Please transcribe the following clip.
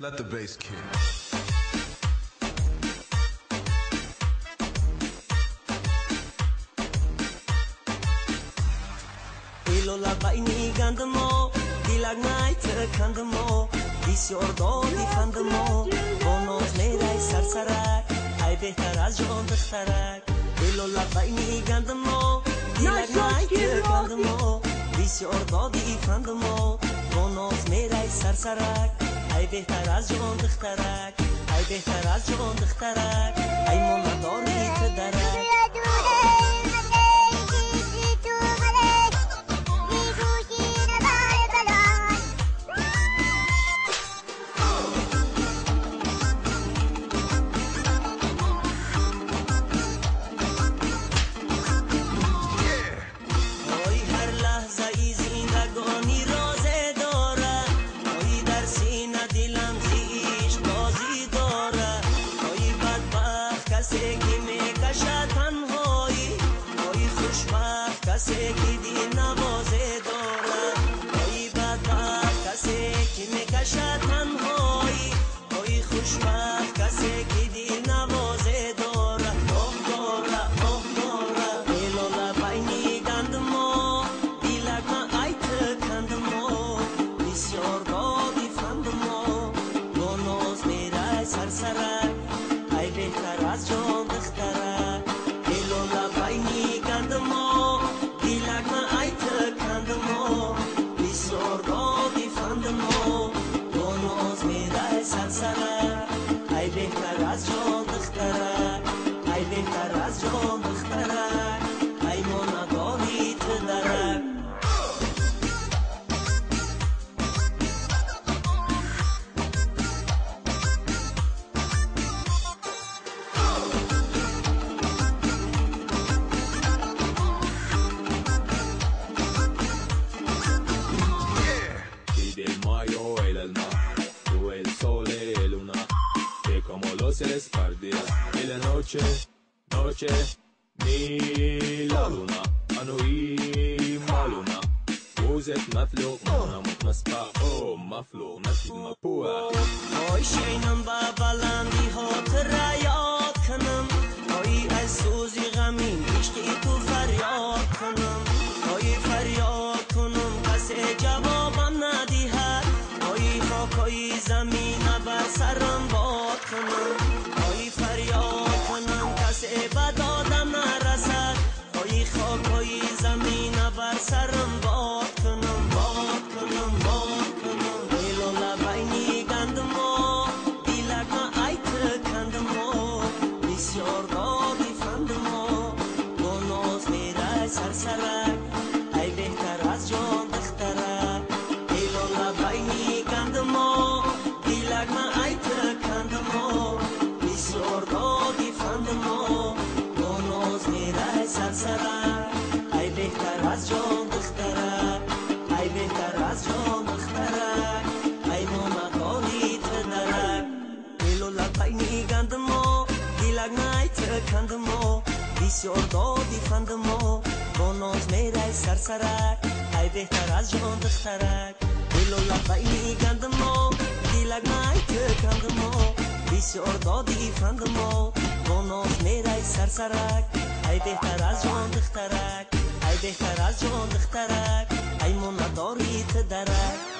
Let the bass kick. Ilola baini gandamo, dilagmai trekandamo, بسیار دیفندمو بونوز میرای سرسرک ای بهتر از جان دخترک دلو لبای میگندمو دیلگمای ترکندمو بسیار دیفندمو بونوز میرای سرسرک ای بهتر از جان دخترک ای بهتر از جان دخترک ای منداری تدرک کسی که دی نوازه داره ای بدبخت کسی که میکشه تنهایی ای خوشبخت کسی که دی نوازه داره اوه داره اوه داره دلو لبای میگندمو دیلک من ای تکندمو بسیار دادی فندمو بونوز میرای سرسرک ای بهتر از جان دخترک دلو لبای میگندمو ای بهتر از جان دخترک ای بهتر از جان دخترک ای منداری تدرک Y la noche, noche, ni la luna أنوي مالونا موزة مفلوق مونا متمسبع أو مفلوق نفي مبوع اوی شینم با بلندی ها تریاد کنم اوی از سوزی غمین عشقی تو فریاد کنم اوی فریاد کنم کسی جوابم ندیهد اوی خاکای زمین بر سرم باد کنم اوی فریاد کنم کسی به دادم نرسد اوی خاکای زمین بر سرم باد کنم باد کنم باد کنم دلو لبای میگندمو دیلک من ای تکندمو بسیار دادی فندمو بونوز میرای سرسرک ای بهتر از جان دخترک دلو لبای میگندمو دیلک من ای تکندمو بسیار دادی فندمو بونوز میرای سرسرک ای بهتر از جان دخترک ای بهتر از جان دخترک ای منداری تدرک دلو لبای میگندمو دیلک من تکندمو بسیار دادی فندمو بونوز میرای سرسرک ای بهتر از جان دخترک دلو لبای میگندمو دیلک من تکندمو بسیار دادی فندمو بونوز میرای سرسرک ای بهتر از جان دخترک ای بهتر از جان دخترک ای منداری تدرک